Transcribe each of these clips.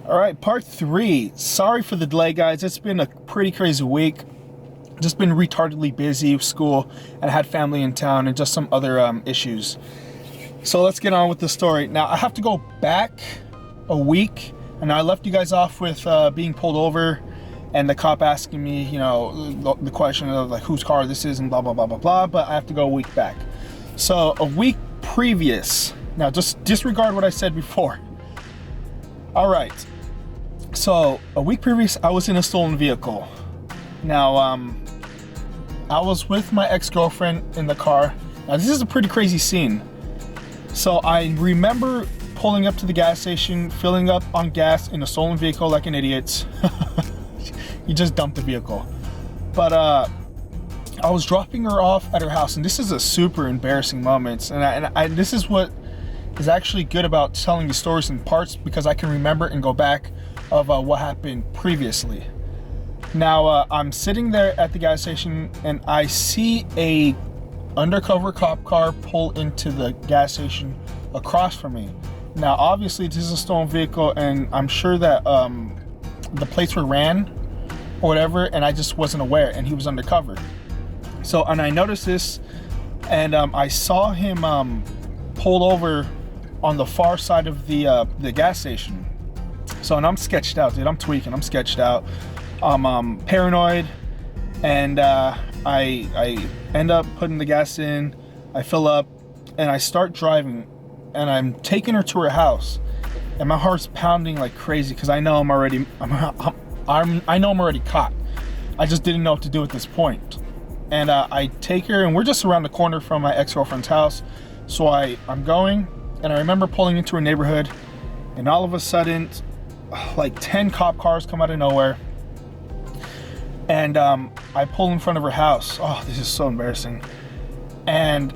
All right, part 3. Sorry for the delay, guys. It's been a pretty crazy week. Just been retardedly busy with school, and I had family in town and just some other issues. So let's get on with the story. Now, I have to go back a week, and I left you guys off with being pulled over and the cop asking me, the question of like whose car this is and blah, blah, blah, blah, blah, but I have to go a week back. So a week previous, now just disregard what I said before. All right. So a week previous, I was in a stolen vehicle. Now, I was with my ex-girlfriend in the car. Now, this is a pretty crazy scene. So I remember pulling up to the gas station, filling up on gas in a stolen vehicle like an idiot. You just dumped the vehicle. But I was dropping her off at her house, and this is a super embarrassing moment. And this is what is actually good about telling the stories in parts, because I can remember and go back of what happened previously. Now, I'm sitting there at the gas station, and I see a undercover cop car pull into the gas station across from me. Now, obviously, this is a stolen vehicle, and I'm sure that the plates were ran or whatever, and I just wasn't aware, and he was undercover. So, and I noticed this, and I saw him pulled over on the far side of the gas station. So, and I'm sketched out, dude. I'm tweaking. I'm sketched out. I'm paranoid, and I end up putting the gas in. I fill up, and I start driving, and I'm taking her to her house, and my heart's pounding like crazy because I know I'm already caught. I just didn't know what to do at this point. And I take her, and we're just around the corner from my ex-girlfriend's house. So I'm going, and I remember pulling into her neighborhood, and all of a sudden, like 10 cop cars come out of nowhere. And I pull in front of her house. Oh, this is so embarrassing. And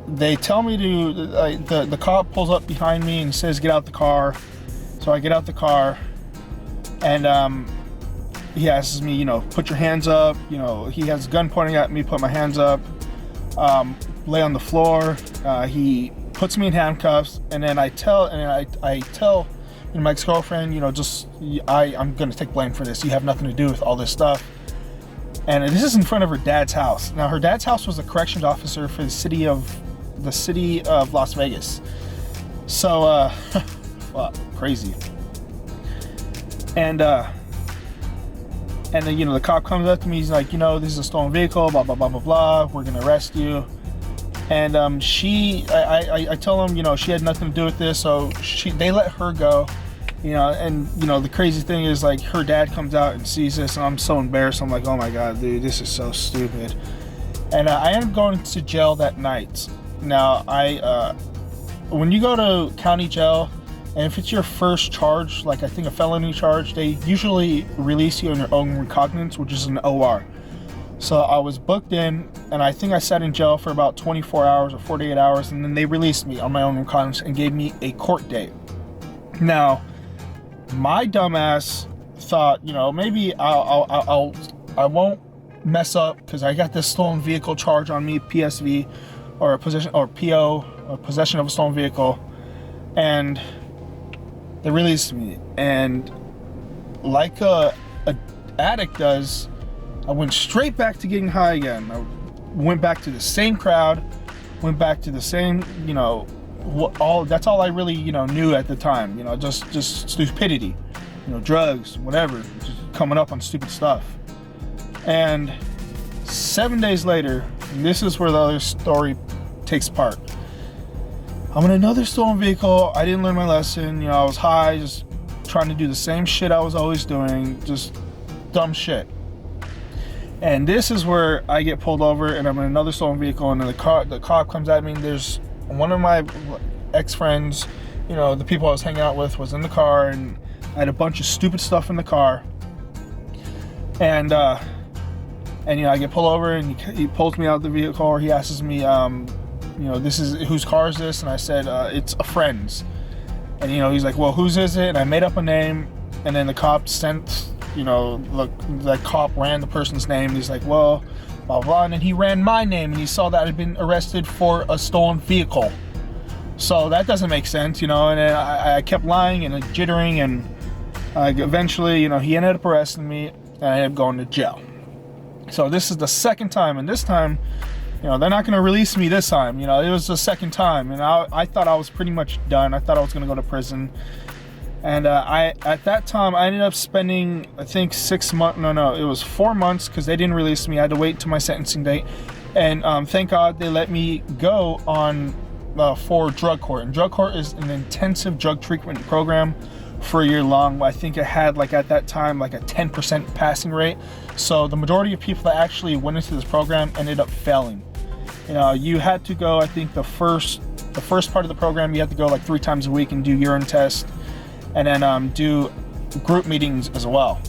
they tell me to, the cop pulls up behind me and says, get out the car. So I get out the car, and he asks me, put your hands up. He has a gun pointing at me, put my hands up, lay on the floor. He puts me in handcuffs, and then I tell my ex-girlfriend, I'm gonna take blame for this. You have nothing to do with all this stuff. And this is in front of her dad's house. Now, her dad's house was a corrections officer for the city of Las Vegas. So, well, crazy. And then, the cop comes up to me. He's like, this is a stolen vehicle, blah, blah, blah, blah, blah. We're gonna arrest you. And I tell him, she had nothing to do with this. So they let her go. The crazy thing is, like, her dad comes out and sees this, and I'm so embarrassed. I'm like, oh my God, dude, this is so stupid. And I ended up going to jail that night. Now, when you go to county jail, and if it's your first charge, like I think a felony charge, they usually release you on your own recognizance, which is an OR. So I was booked in, and I think I sat in jail for about 24 hours or 48 hours, and then they released me on my own recognizance and gave me a court date. Now, my dumbass thought, maybe I won't mess up because I got this stolen vehicle charge on me, PSV, or a possession, or PO, or possession of a stolen vehicle, and they released me. And like a addict does, I went straight back to getting high again. I went back to the same crowd, went back to the same, that's all I really, knew at the time, just stupidity, drugs, whatever, just coming up on stupid stuff. And 7 days later, and this is where the other story takes part. I'm in another stolen vehicle. I didn't learn my lesson. I was high, just trying to do the same shit I was always doing, just dumb shit. And this is where I get pulled over, and I'm in another stolen vehicle, and then the cop comes at me, and there's one of my ex-friends, the people I was hanging out with, was in the car, and I had a bunch of stupid stuff in the car. And I get pulled over, and he pulls me out of the vehicle, or he asks me, this is, whose car is this? And I said, it's a friend's. And, he's like, well, whose is it? And I made up a name, and then the cop sent, the cop ran the person's name. He's like, well, blah, blah, and then he ran my name, and he saw that I'd been arrested for a stolen vehicle. So that doesn't make sense, and then I kept lying and jittering, and Eventually, you know, he ended up arresting me, and I ended up going to jail. So this is the second time, and this time, you know, they're not going to release me this time. You know, it was the second time, and I thought I was pretty much done. I thought I was going to go to prison. And at that time, I ended up spending, I think, 6 months. No, it was 4 months, because they didn't release me. I had to wait till my sentencing date. And thank God they let me go on for drug court. And drug court is an intensive drug treatment program for a year long. I think it had, like, at that time, like a 10% passing rate. So the majority of people that actually went into this program ended up failing. You know, you had to go, I think the first part of the program, you had to go like 3 times a week and do urine tests, and then do group meetings as well.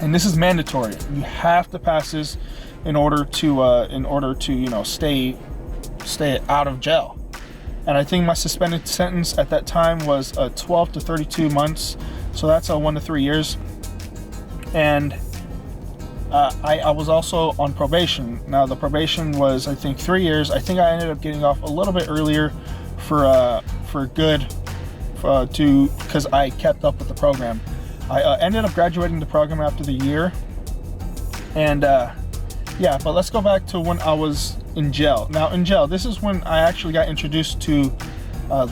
And this is mandatory. You have to pass this in order to you know, stay out of jail. And I think my suspended sentence at that time was 12 to 32 months. So that's 1 to 3 years. And I was also on probation. Now the probation was, I think, 3 years. I think I ended up getting off a little bit earlier because I kept up with the program. I ended up graduating the program after the year. And yeah, but let's go back to when I was in jail. Now in jail, this is when I actually got introduced to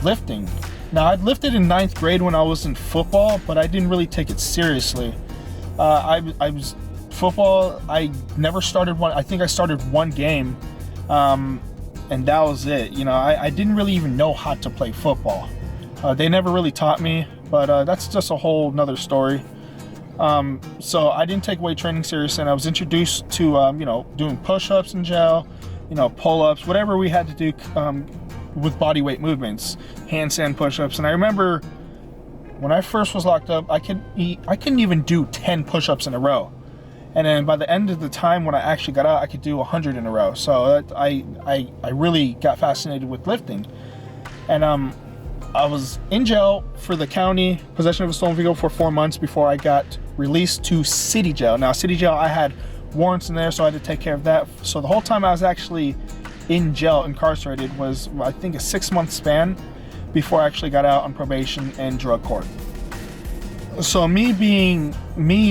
lifting. Now I'd lifted in 9th grade when I was in football, but I didn't really take it seriously. I was football. I never started one. I think I started one game, and that was it. You know, I didn't really even know how to play football. They never really taught me, but that's just a whole nother story. So I didn't take weight training seriously, and I was introduced to, you know, doing push-ups in jail, you know, pull-ups, whatever we had to do with body weight movements, handstand push-ups. And I remember when I first was locked up, I couldn't even do 10 push-ups in a row. And then by the end of the time when I actually got out, I could do 100 in a row. So I really got fascinated with lifting. And I was in jail for the county possession of a stolen vehicle for 4 months before I got released to city jail. Now city jail, I had warrants in there, so I had to take care of that. So the whole time I was actually in jail, incarcerated, was, I think, a 6-month span before I actually got out on probation and drug court. So me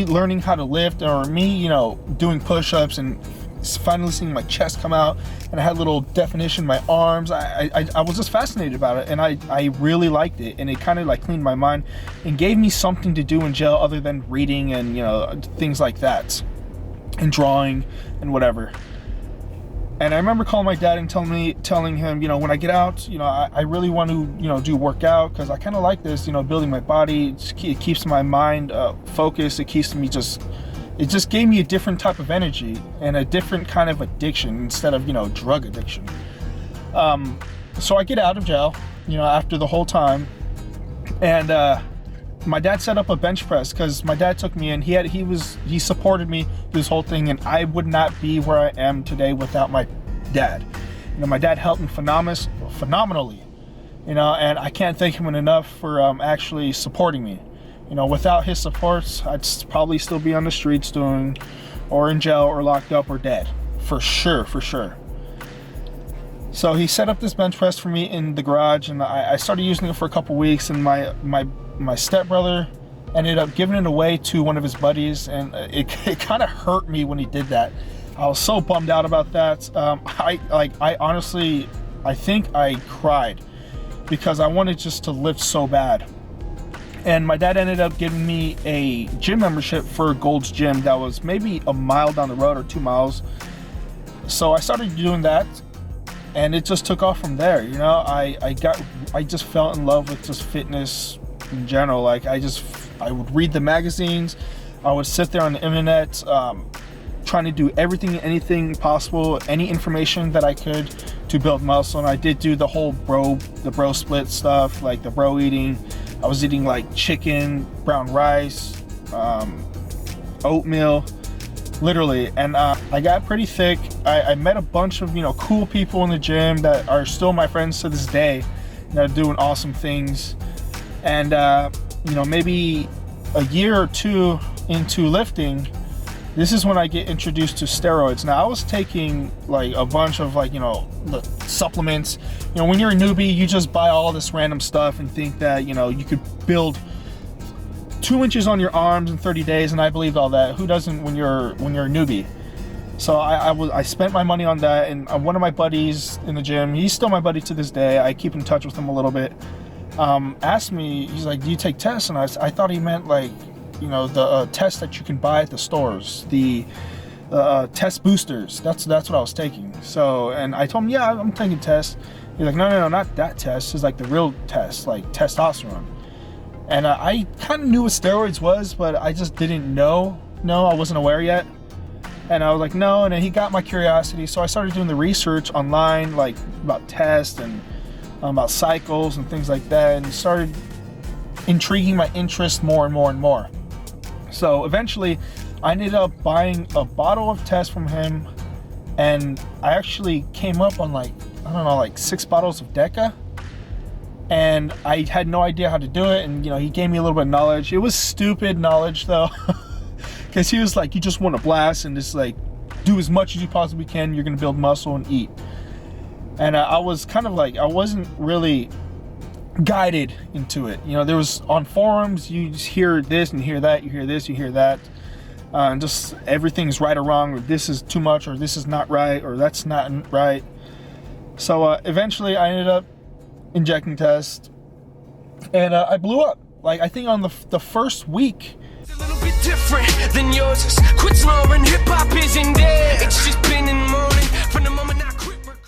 learning how to lift, or me, you know, doing push-ups and finally seeing my chest come out, and I had a little definition in my arms. I was just fascinated about it, and I really liked it, and it kind of like cleaned my mind and gave me something to do in jail other than reading and, you know, things like that, and drawing and whatever. And I remember calling my dad and telling him, you know, when I get out, you know, I really want to, you know, do workout, because I kind of like this, you know, building my body. It keeps my mind focused. It keeps me it just gave me a different type of energy and a different kind of addiction instead of, you know, drug addiction. So I get out of jail, you know, after the whole time, and my dad set up a bench press, because my dad took me in. He supported me this whole thing, and I would not be where I am today without my dad. You know, my dad helped me phenomenally, you know, and I can't thank him enough for actually supporting me. You know, without his support, I'd probably still be on the streets or in jail, or locked up, or dead, for sure. So he set up this bench press for me in the garage, and I started using it for a couple weeks, and my stepbrother ended up giving it away to one of his buddies, and it kind of hurt me when he did that. I was so bummed out about that. I honestly, I think I cried, because I wanted just to lift so bad. And my dad ended up giving me a gym membership for Gold's Gym that was maybe a mile down the road, or 2 miles. So I started doing that, and it just took off from there. You know, I just fell in love with just fitness in general. Like, I would read the magazines. I would sit there on the internet, trying to do everything and anything possible, any information that I could to build muscle. And I did do the whole bro split stuff, like the bro eating. I was eating like chicken, brown rice, oatmeal, literally. And I got pretty thick. I met a bunch of, you know, cool people in the gym that are still my friends to this day, that are doing awesome things. And you know, maybe a year or two into lifting, this is when I get introduced to steroids. Now, I was taking like a bunch of, like, you know, the supplements. You know, when you're a newbie, you just buy all this random stuff and think that, you know, you could build 2 inches on your arms in 30 days, and I believed all that. Who doesn't when you're a newbie? So I spent my money on that, and one of my buddies in the gym, he's still my buddy to this day, I keep in touch with him a little bit, asked me, he's like, do you take tests? And I thought he meant like, you know, the tests that you can buy at the stores, the test boosters. That's what I was taking. So, and I told him, yeah, I'm taking tests. He's like, no, not that test. It's like the real test, like testosterone. And I kind of knew what steroids was, but I just didn't know. No, I wasn't aware yet. And I was like, no, and then he got my curiosity. So I started doing the research online, like about tests and about cycles and things like that, and started intriguing my interest more and more and more. So eventually I ended up buying a bottle of tests from him, and I actually came up on like, I don't know, like 6 bottles of Deca. And I had no idea how to do it, and you know, he gave me a little bit of knowledge. It was stupid knowledge though. Because he was like, you just want to blast and just like do as much as you possibly can. You're going to build muscle and eat. And I was kind of like, I wasn't really guided into it. You know, there was on forums, you just hear this and hear that, you hear this, you hear that. And just everything's right or wrong, or this is too much, or this is not right, or that's not right. So eventually I ended up injecting tests, and I blew up. Like, I think on the first week, a little bit different than yours. Quit snoring, hip hop isn't there. It's just been in the morning from the moment